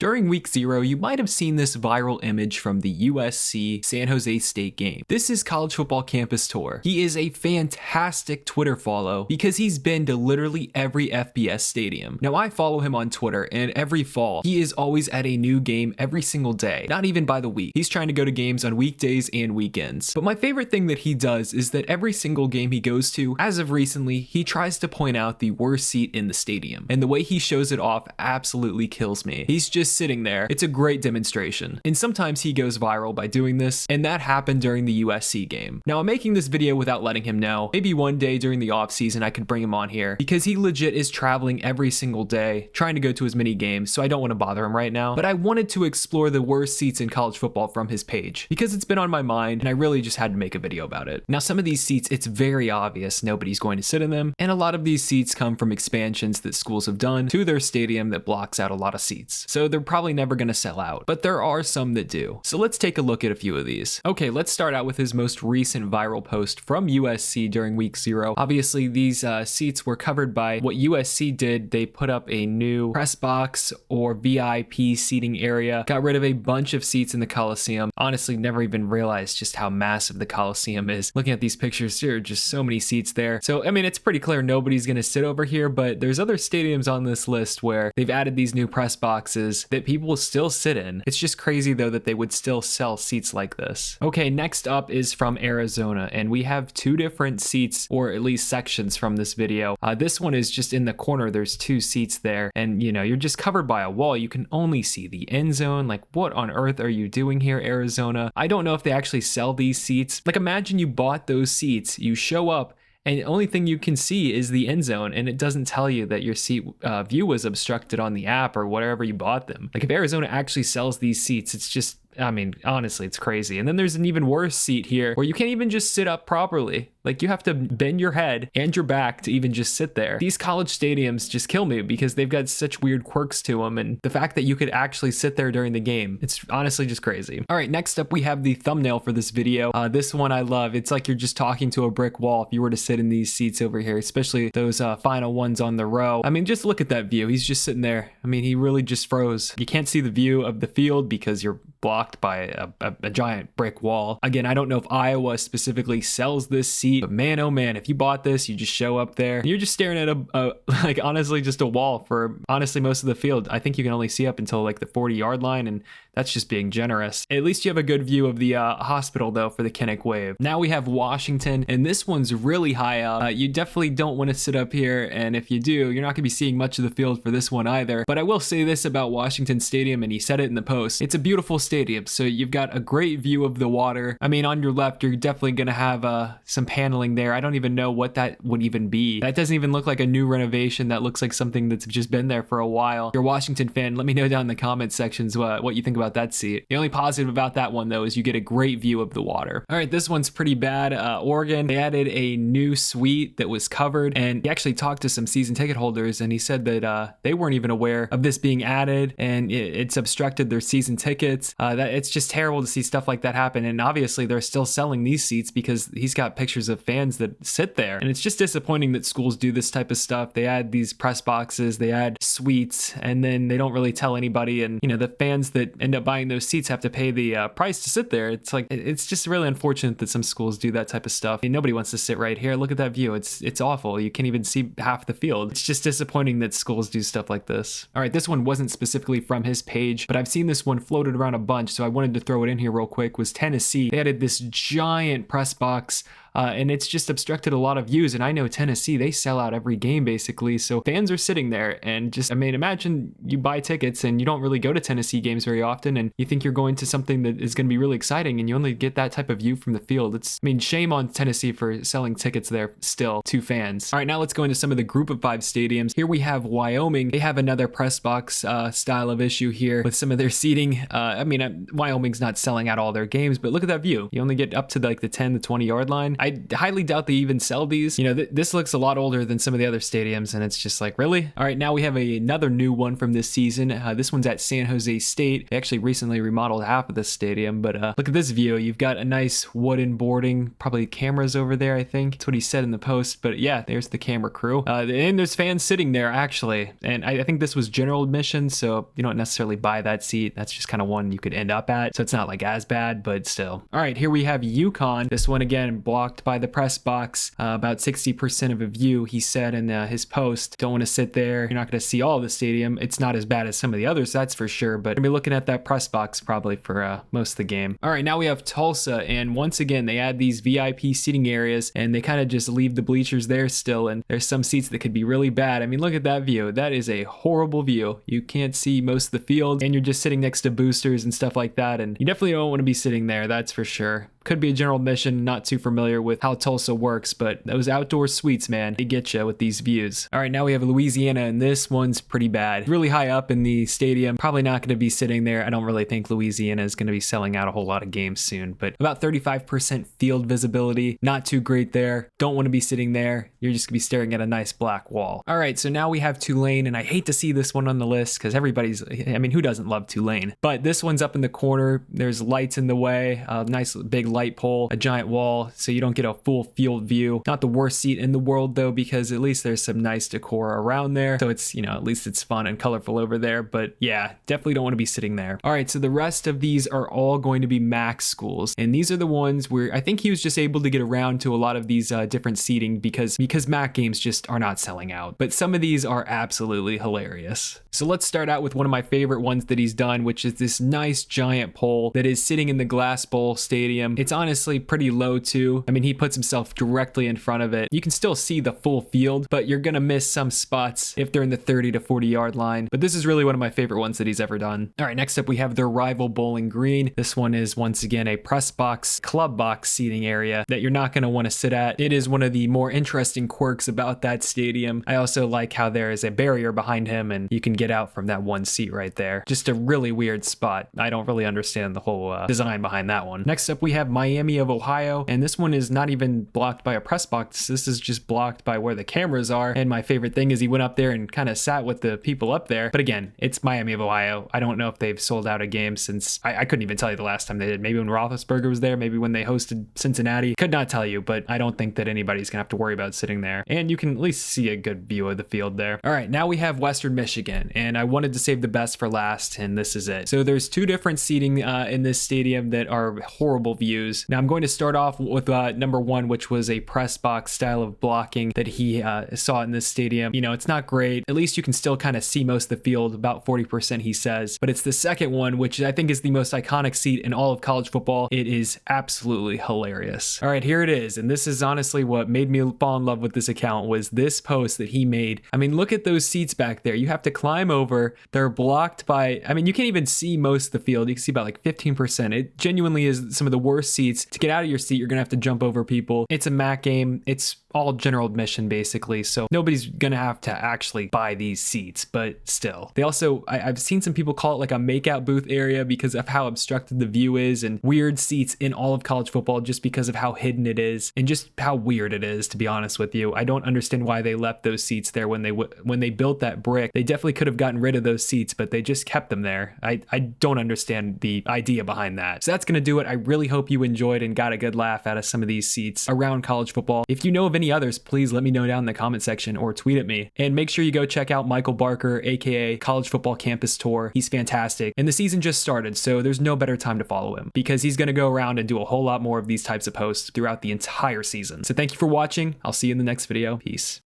During week 0, you might have seen this viral image from the USC San Jose State game. This is College Football Campus Tour. He is a fantastic Twitter follow because he's been to literally every FBS stadium. Now I follow him on Twitter, and every fall, he is always at a new game every single day, not even by the week. He's trying to go to games on weekdays and weekends. But my favorite thing that he does is that every single game he goes to, as of recently, he tries to point out the worst seat in the stadium. And the way he shows it off absolutely kills me. He's just sitting there. It's a great demonstration. And sometimes he goes viral by doing this, and that happened during the USC game. Now I'm making this video without letting him know. Maybe one day during the off season I could bring him on here because he legit is traveling every single day, trying to go to as many games, so I don't want to bother him right now. But I wanted to explore the worst seats in college football from his page because it's been on my mind and I really just had to make a video about it. Now some of these seats, it's very obvious nobody's going to sit in them, and a lot of these seats come from expansions that schools have done to their stadium that blocks out a lot of seats. So they're probably never going to sell out, but there are some that do. So let's take a look at a few of these. Okay, let's start out with his most recent viral post from USC during week 0. Obviously, these seats were covered by what USC did. They put up a new press box or VIP seating area, got rid of a bunch of seats in the Coliseum. Honestly, never even realized just how massive the Coliseum is. Looking at these pictures, there are just so many seats there. So, I mean, it's pretty clear nobody's going to sit over here, but there's other stadiums on this list where they've added these new press boxes that people will still sit in. It's just crazy though that they would still sell seats like this. Okay, next up is from Arizona, and we have two different seats, or at least sections from this video. This one is just in the corner. There's two seats there, and you know, you're just covered by a wall. You can only see the end zone. Like, what on earth are you doing here, Arizona? I don't know if they actually sell these seats. Like, imagine you bought those seats, you show up, and the only thing you can see is the end zone, and it doesn't tell you that your seat view was obstructed on the app or wherever you bought them. Like, if Arizona actually sells these seats, it's just, I mean, honestly, it's crazy. And then there's an even worse seat here where you can't even just sit up properly. Like, you have to bend your head and your back to even just sit there. These college stadiums just kill me because they've got such weird quirks to them, and the fact that you could actually sit there during the game, it's honestly just crazy. All right, next up we have the thumbnail for this video. This one I love. It's like you're just talking to a brick wall if you were to sit in these seats over here, especially those final ones on the row. I mean, just look at that view. He's just sitting there. I mean, he really just froze. You can't see the view of the field because you're blocked by a giant brick wall. Again, I don't know if Iowa specifically sells this seat, but man, oh man, if you bought this, you just show up there and you're just staring at like, honestly, just a wall for honestly most of the field. I think you can only see up until like the 40-yard line, and that's just being generous. At least you have a good view of the hospital though for the Kinnick Wave. Now we have Washington, and this one's really high up. You definitely don't want to sit up here, and if you do, you're not going to be seeing much of the field for this one either. But I will say this about Washington Stadium, and he said it in the post. It's a beautiful stadium, so you've got a great view of the water. I mean, on your left, you're definitely going to have some paneling there. I don't even know what that would even be. That doesn't even look like a new renovation. That looks like something that's just been there for a while. If you're a Washington fan, let me know down in the comment sections what you think about that seat. The only positive about that one though is you get a great view of the water. All right, this one's pretty bad. Oregon, they added a new suite that was covered, and he actually talked to some season ticket holders, and he said that they weren't even aware of this being added, and it's obstructed their season tickets. That it's just terrible to see stuff like that happen, and obviously they're still selling these seats because he's got pictures of fans that sit there, and it's just disappointing that schools do this type of stuff. They add these press boxes, they add suites, and then they don't really tell anybody, and you know, the fans that end up buying those seats have to pay the price to sit there. It's like, it's just really unfortunate that some schools do that type of stuff. I mean, nobody wants to sit right here. Look at that view. It's awful. You can't even see half the field. It's just disappointing that schools do stuff like this. All right, this one wasn't specifically from his page, but I've seen this one floated around a bunch, so I wanted to throw it in here real quick. Was Tennessee. They added this giant press box, and it's just obstructed a lot of views. And I know Tennessee, they sell out every game basically. So fans are sitting there, and just, I mean, imagine you buy tickets and you don't really go to Tennessee games very often, and you think you're going to something that is going to be really exciting, and you only get that type of view from the field. I mean, shame on Tennessee for selling tickets there still to fans. All right, now let's go into some of the group of 5 stadiums. Here we have Wyoming. They have another press box style of issue here with some of their seating. I mean, Wyoming's not selling out all their games, but look at that view. You only get up to like the 10 to 20 yard line. I highly doubt they even sell these. You know, this looks a lot older than some of the other stadiums, and it's just like, really? All right, now we have another new one from this season. This one's at San Jose State. They actually recently remodeled half of this stadium, but look at this view. You've got a nice wooden boarding, probably cameras over there, I think. That's what he said in the post, but yeah, there's the camera crew. And there's fans sitting there, actually. And I think this was general admission, so you don't necessarily buy that seat. That's just kind of one you could end up at, so it's not like as bad, but still. All right, here we have Yukon. This one, again, blocked by the press box, about 60% of a view, he said in his post. Don't want to sit there. You're not going to see all of the stadium. It's not as bad as some of the others, that's for sure, but I'm looking at that press box probably for most of the game. All right, now we have Tulsa, and once again, they add these VIP seating areas, and they kind of just leave the bleachers there still, and there's some seats that could be really bad. I mean, look at that view. That is a horrible view. You can't see most of the field, and you're just sitting next to boosters and stuff like that, and you definitely don't want to be sitting there, that's for sure. Could be a general admission, not too familiar with how Tulsa works, but those outdoor suites, man, they get you with these views. All right, now we have Louisiana, and this one's pretty bad. Really high up in the stadium, probably not going to be sitting there. I don't really think Louisiana is going to be selling out a whole lot of games soon, but about 35% field visibility, not too great there. Don't want to be sitting there. You're just going to be staring at a nice black wall. All right, so now we have Tulane, and I hate to see this one on the list because everybody's, I mean, who doesn't love Tulane? But this one's up in the corner. There's lights in the way, a nice big light pole, a giant wall, so you don't get a full field view. Not the worst seat in the world though, because at least there's some nice decor around there. So it's, you know, at least it's fun and colorful over there, but yeah, definitely don't want to be sitting there. All right, so the rest of these are all going to be MAC schools. And these are the ones where I think he was just able to get around to a lot of these different seating because MAC games just are not selling out. But some of these are absolutely hilarious. So let's start out with one of my favorite ones that he's done, which is this nice giant pole that is sitting in the Glass Bowl Stadium. It's honestly pretty low too. I mean, he puts himself directly in front of it. You can still see the full field, but you're gonna miss some spots if they're in the 30 to 40 yard line. But this is really one of my favorite ones that he's ever done. All right, next up we have their rival Bowling Green. This one is once again a press box, club box seating area that you're not gonna want to sit at. It is one of the more interesting quirks about that stadium. I also like how there is a barrier behind him and you can get out from that one seat right there. Just a really weird spot. I don't really understand the whole design behind that one. Next up we have Miami of Ohio, and this one is not even blocked by a press box. This is just blocked by where the cameras are. And my favorite thing is he went up there and kind of sat with the people up there. But again, it's Miami of Ohio. I don't know if they've sold out a game since I couldn't even tell you the last time they did. Maybe when Roethlisberger was there, maybe when they hosted Cincinnati. Could not tell you, but I don't think that anybody's gonna have to worry about sitting there. And you can at least see a good view of the field there. All right, now we have Western Michigan, and I wanted to save the best for last, and this is it. So there's two different seating in this stadium that are horrible views. Now I'm going to start off with number one, which was a press box style of blocking that he saw in this stadium. You know, it's not great. At least you can still kind of see most of the field, about 40% he says. But it's the second one, which I think is the most iconic seat in all of college football. It is absolutely hilarious. All right, here it is. And this is honestly what made me fall in love with this account, was this post that he made. I mean, look at those seats back there. You have to climb over. They're blocked by, I mean, you can't even see most of the field. You can see about like 15%. It genuinely is some of the worst seats. To get out of your seat, you're gonna have to jump over people. It's a MAC game. It's all general admission basically, so nobody's gonna have to actually buy these seats, but still. They also, I've seen some people call it like a makeout booth area because of how obstructed the view is, and weird seats in all of college football just because of how hidden it is and just how weird it is, to be honest with you. I don't understand why they left those seats there when they built that brick. They definitely could have gotten rid of those seats, but they just kept them there. I don't understand the idea behind that. So that's gonna do it. I really hope you enjoyed and got a good laugh out of some of these seats around college football. If you know of any others, please let me know down in the comment section or tweet at me. And make sure you go check out Michael Barker, aka College Football Campus Tour. He's fantastic. And the season just started, so there's no better time to follow him because he's going to go around and do a whole lot more of these types of posts throughout the entire season. So thank you for watching. I'll see you in the next video. Peace.